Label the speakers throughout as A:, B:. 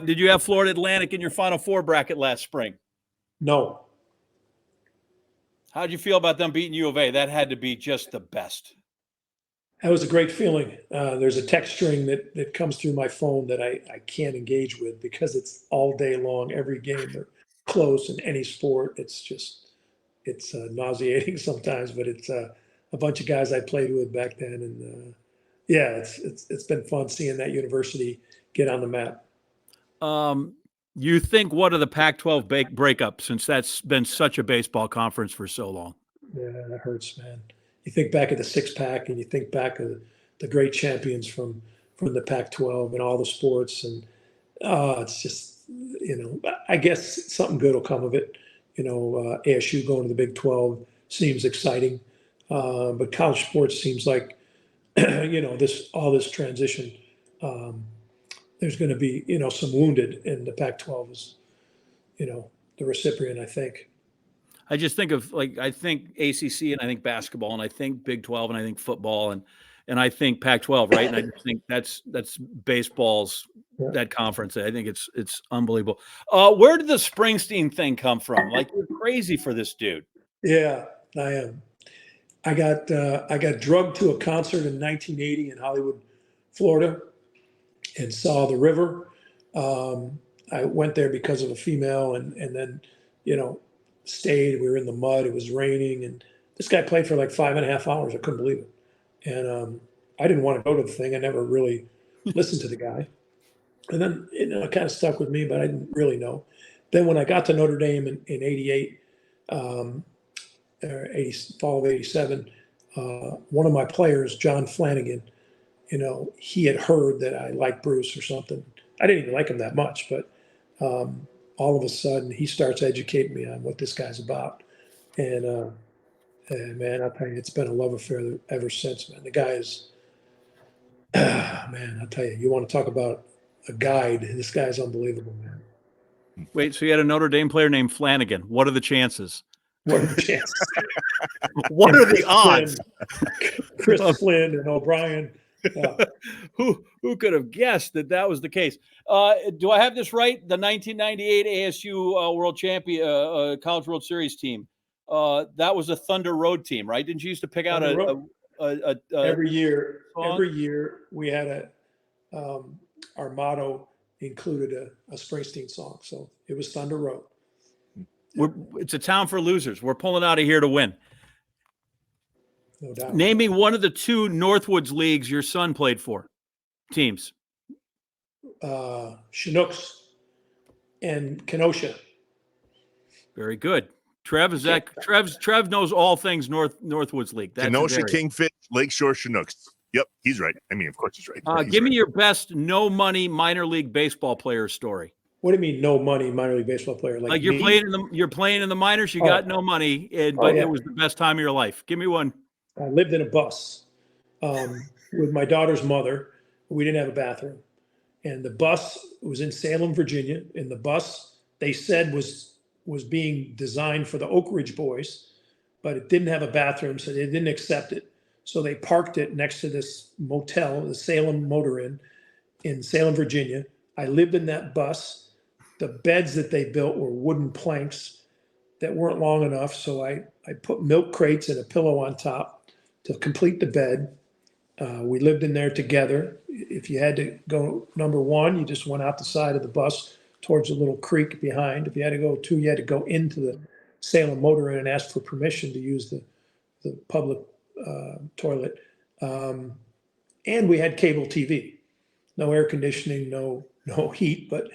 A: Did you have Florida Atlantic in your Final Four bracket last spring?
B: No.
A: How did you feel about them beating U of A? That had to be just the best.
B: That was a great feeling. There's a text string that comes through my phone that I can't engage with because it's all day long, every game. They're close in any sport. It's nauseating sometimes, but it's a bunch of guys I played with back then. And yeah, it's been fun seeing that university get on the map.
A: You think what of the Pac-12 breakup, since that's been such a baseball conference for so long?
B: Yeah, that hurts, man. You think back of the six-pack and you think back of the great champions from the Pac-12 and all the sports. And it's just, I guess something good will come of it. ASU going to the Big 12 seems exciting. But college sports seems like, this transition, there's going to be, some wounded, and the Pac-12 is, the recipient, I think.
A: I just think of I think ACC and I think basketball and I think Big 12 and I think football and I think Pac-12, right? And I just think that's baseball's that conference. I think it's unbelievable. Where did the Springsteen thing come from? You're crazy for this dude.
B: Yeah, I am. I got drugged to a concert in 1980 in Hollywood, Florida, and saw the river. I went there because of a female, and then stayed. We were in the mud. It was raining, and this guy played for like 5.5 hours. I couldn't believe it. And I didn't want to go to the thing. I never really listened to the guy. And then it kind of stuck with me, but I didn't really know. Then when I got to Notre Dame in 88, fall of 87, one of my players, John Flanagan, he had heard that I liked Bruce or something. I didn't even like him that much, but all of a sudden he starts educating me on what this guy's about. And man, I'll tell you, it's been a love affair ever since, man. The guy is, man, I'll tell you, you want to talk about a guide. This guy's unbelievable, man.
A: Wait, so you had a Notre Dame player named Flanagan. What are the chances?
B: What are the chances?
A: What are the odds?
B: Chris Flynn and O'Brien. Yeah.
A: Who could have guessed that was the case? Do I have this right? The 1998 ASU World Champion College World Series team. That was a Thunder Road team, right? Didn't you used to pick out
B: every year?
A: Song?
B: Every year we had our motto included a Springsteen song, so it was Thunder Road.
A: It's a town for losers. We're pulling out of here to win.
B: No doubt.
A: Name me one of the two Northwoods leagues your son played for. Teams.
B: Chinooks and Kenosha.
A: Very good. Trev, is that Trev knows all things Northwoods League. That's
C: Kenosha, Kingfish, Lakeshore, Chinooks. Yep, he's right. I mean, of course he's right.
A: Give me your best no money minor league baseball player story.
B: What do you mean no money minor league baseball player?
A: Like you're playing in the minors, you got no money, but it was the best time of your life. Give me one.
B: I lived in a bus with my daughter's mother. We didn't have a bathroom. And the bus was in Salem, Virginia. And the bus, they said, was being designed for the Oak Ridge boys, but it didn't have a bathroom, so they didn't accept it. So they parked it next to this motel, the Salem Motor Inn in Salem, Virginia. I lived in that bus. The beds that they built were wooden planks that weren't long enough. So I put milk crates and a pillow on top to complete the bed. We lived in there together. If you had to go number one, you just went out the side of the bus towards a little creek behind. If you had to go two, you had to go into the Salem Motor Inn and ask for permission to use the public toilet. And we had cable TV. No air conditioning, no heat, but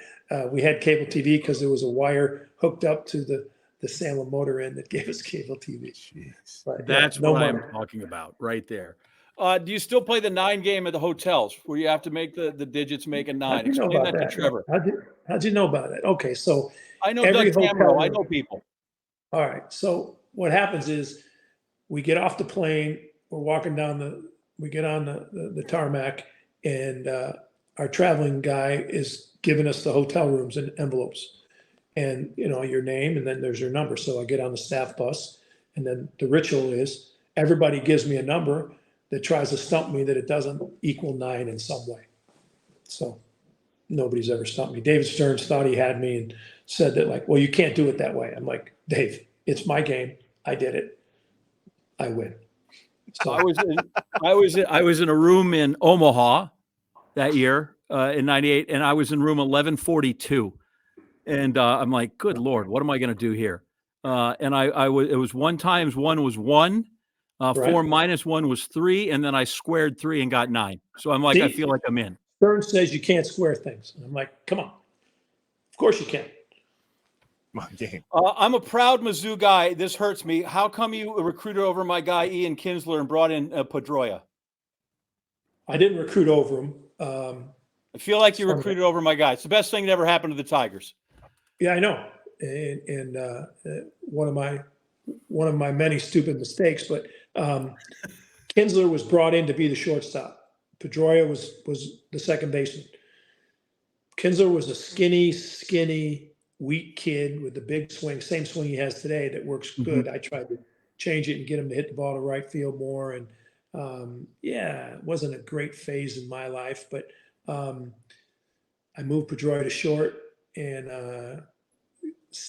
B: we had cable TV because there was a wire hooked up to the Salem Motor Inn that gave us cable TV.
A: But, that's what I'm talking about right there. Do you still play the 9 game at the hotels where you have to make the digits make a 9? Explain that to Trevor.
B: How'd you know about that? Okay, so
A: I know Doug Tamro. I know people.
B: All right. So what happens is we get off the plane, we're walking down we get on the tarmac, and our traveling guy is giving us the hotel rooms in envelopes. And, your name, and then there's your number. So I get on the staff bus, and then the ritual is everybody gives me a number that tries to stump me that it doesn't equal 9 in some way. So nobody's ever stumped me. David Stearns thought he had me and said that, like, well, you can't do it that way. I'm like, Dave, it's my game. I did it. I win. So
A: I was in a room in Omaha that year in '98, and I was in room 1142, and I'm like, good Lord, what am I going to do here? And it was 1 times 1 was 1, 4
B: right.
A: minus 1 was 3, and then I squared 3 and got 9. So I'm like, I
B: See?
A: feel like I'm in.
B: Stearns says you can't square things. And I'm like, come on. Of course you can.
C: My game.
A: I'm a proud Mizzou guy. This hurts me. How come you recruited over my guy Ian Kinsler and brought in Pedroia?
B: I didn't recruit over him.
A: I feel like you recruited over my guy. It's the best thing that ever happened to the Tigers.
B: Yeah, I know. And one of my many stupid mistakes, but Kinsler was brought in to be the shortstop. Pedroia was the second baseman. Kinsler was a skinny, weak kid with the big swing, same swing he has today that works good. I tried to change it and get him to hit the ball to right field more. And it wasn't a great phase in my life, but I moved Pedroia to short and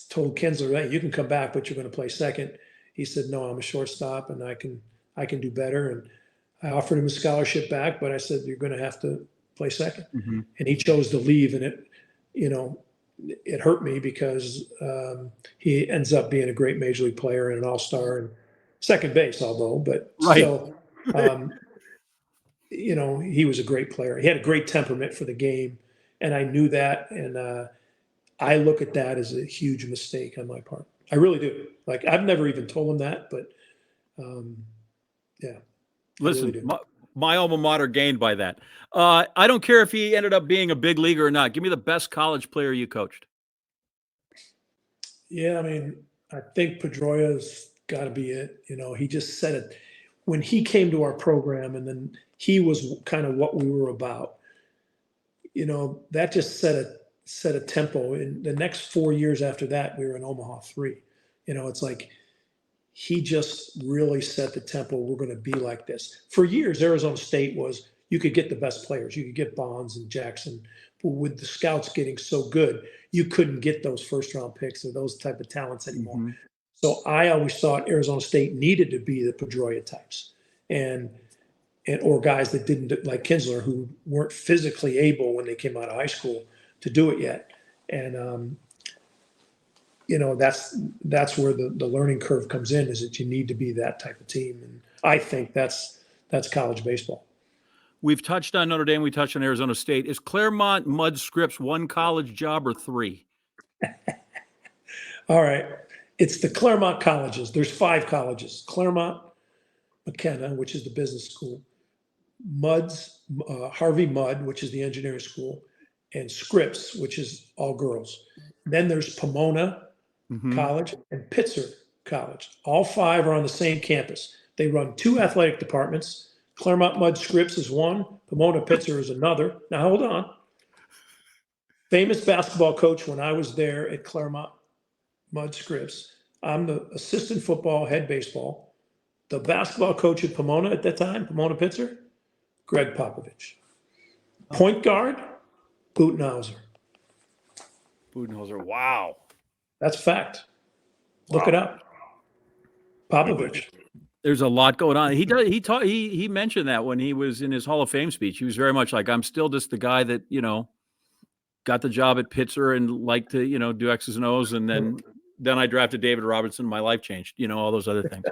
B: told Kinsler, hey, you can come back, but you're going to play second. He said, no, I'm a shortstop and I can do better. And I offered him a scholarship back, but I said, you're going to have to play second. And he chose to leave. And it hurt me because he ends up being a great major league player and an all-star and second base, but still, he was a great player. He had a great temperament for the game. And I knew that. And I look at that as a huge mistake on my part. I really do. Like, I've never even told him that, but yeah.
A: Listen,
B: really
A: my alma mater gained by that. I don't care if he ended up being a big leaguer or not. Give me the best college player you coached.
B: Yeah, I mean, I think Pedroia's got to be it. He just said it when he came to our program, and then he was kind of what we were about. That just set a tempo. In the next 4 years after that, we were in Omaha 3. It's like he just really set the tempo. We're going to be like this. For years, Arizona State was, you could get the best players. You could get Bonds and Jackson. But with the scouts getting so good, you couldn't get those first-round picks or those type of talents anymore. So I always thought Arizona State needed to be the Pedroia types or guys that didn't, like Kinsler, who weren't physically able when they came out of high school to do it yet. And, that's where the learning curve comes in, is that you need to be that type of team. And I think that's college baseball.
A: We've touched on Notre Dame. We touched on Arizona State. Is Claremont Mud Scripps one college job or 3?
B: All right. It's the Claremont colleges. There's 5 colleges. Claremont, McKenna, which is the business school, Harvey Mudd, which is the engineering school, and Scripps, which is all girls. Then there's Pomona College and Pitzer College. All 5 are on the same campus. They run 2 athletic departments. Claremont Mudd Scripps is one. Pomona Pitzer is another. Now, hold on. Famous basketball coach when I was there at Claremont Mudd Scripps. I'm the assistant football, head baseball. The basketball coach at Pomona at that time, Pomona Pitzer, Greg Popovich. Point guard, Butenhauser.
A: Wow.
B: That's fact. Look it up. Popovich.
A: There's a lot going on. He mentioned that when he was in his Hall of Fame speech. He was very much like, I'm still just the guy that, got the job at Pitzer and liked to, do X's and O's. And then I drafted David Robertson. My life changed, all those other things.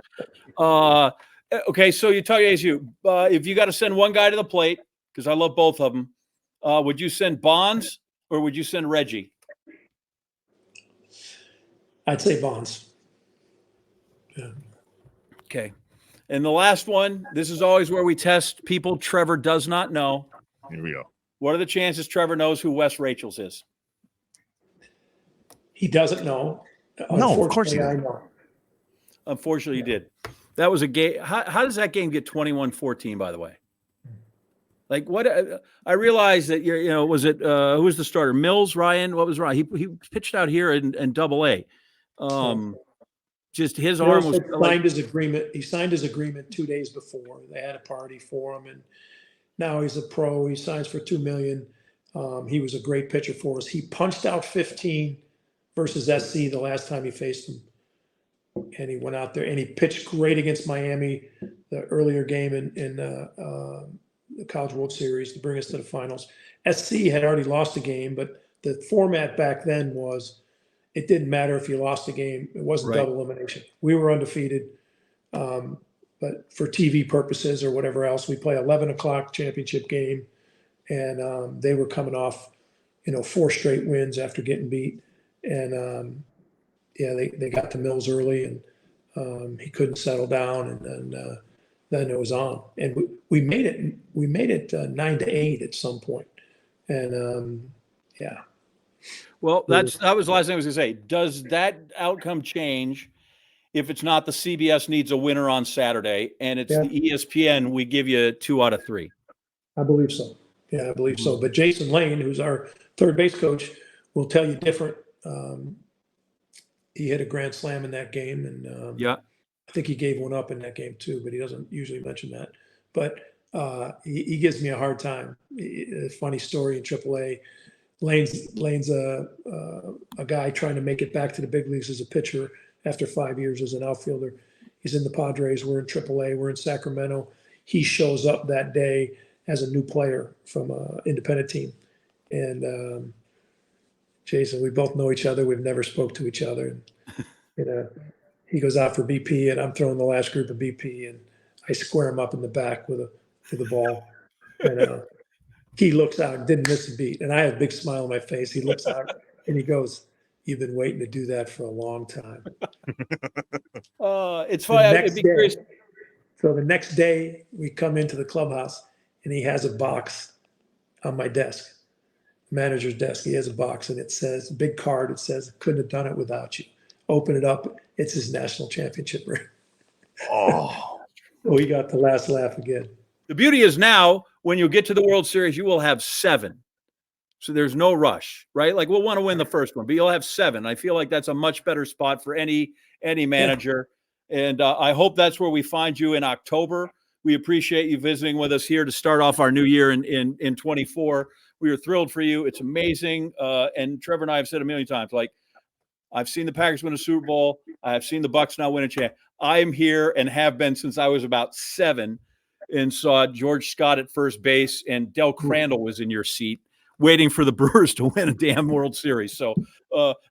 A: Okay. So you talk ASU. If you got to send one guy to the plate, because I love both of them, would you send Bonds or would you send Reggie?
B: I'd say Bonds. Yeah.
A: Okay. And the last one, this is always where we test people Trevor does not know.
C: Here we go.
A: What are the chances Trevor knows who Wes Rachels is?
B: He doesn't know.
C: No, of course not.
B: I know.
A: Unfortunately, he did. That was a game. How does that game get 21-14, by the way? Like, what? I realized that, was it, who was the starter? Mills, Ryan? What was Ryan? He pitched out here in Double-A. Just his arm was
B: signed his agreement. He signed his agreement 2 days before. They had a party for him, and now he's a pro. He signs for $2 million. He was a great pitcher for us. He punched out 15 versus SC the last time he faced him. And he went out there and he pitched great against Miami, the earlier game in the College World Series to bring us to the finals. SC had already lost a game, but the format back then was it didn't matter if you lost a game. It wasn't double elimination. We were undefeated. But for TV purposes or whatever else, we play 11 o'clock championship game. And they were coming off, 4 straight wins after getting beat. And they got to Mills early and he couldn't settle down. And then it was on. And we made it 9-8 at some point. And yeah.
A: Well, that was the last thing I was going to say. Does that outcome change if it's not the CBS needs a winner on Saturday and it's the ESPN, we give you 2 out of 3?
B: I believe so. Yeah, I believe so. But Jason Lane, who's our third base coach, will tell you different. He hit a grand slam in that game. And I think he gave one up in that game too, but he doesn't usually mention that. But he gives me a hard time. A funny story in AAA. Lane's a guy trying to make it back to the big leagues as a pitcher after 5 years as an outfielder. He's in the Padres. We're in AAA. We're in Sacramento. He shows up that day as a new player from an independent team. And Jason, we both know each other. We've never spoke to each other. And, he goes out for BP, and I'm throwing the last group of BP, and I square him up in the back with a ball. And he looks out, didn't miss a beat. And I have a big smile on my face. He looks out and he goes, "You've been waiting to do that for a long time."
A: It's funny. I'd be curious.
B: So the next day we come into the clubhouse and he has a box on my desk, manager's desk. He has a box and it says, big card. It says, "Couldn't have done it without you." Open it up. It's his national championship ring.
C: Oh,
B: So he got the last laugh again.
A: The beauty is now when you get to the World Series, you will have 7. So there's no rush, right? Like we'll want to win the first one, but you'll have 7. I feel like that's a much better spot for any manager. Yeah. And I hope that's where we find you in October. We appreciate you visiting with us here to start off our new year in 24. We are thrilled for you. It's amazing. And Trevor and I have said a million times, like, I've seen the Packers win a Super Bowl. I have seen the Bucs now win a champ. I'm here and have been since I was about 7 and saw George Scott at first base and Del Crandall was in your seat waiting for the Brewers to win a damn World Series. So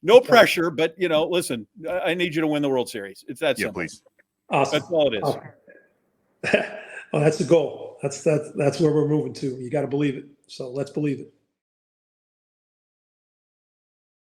A: no pressure, but, listen, I need you to win the World Series. It's that simple.
C: Please.
B: Awesome.
A: That's all it is.
B: Awesome. Well, that's the goal. That's where we're moving to. You got to believe it. So let's believe it.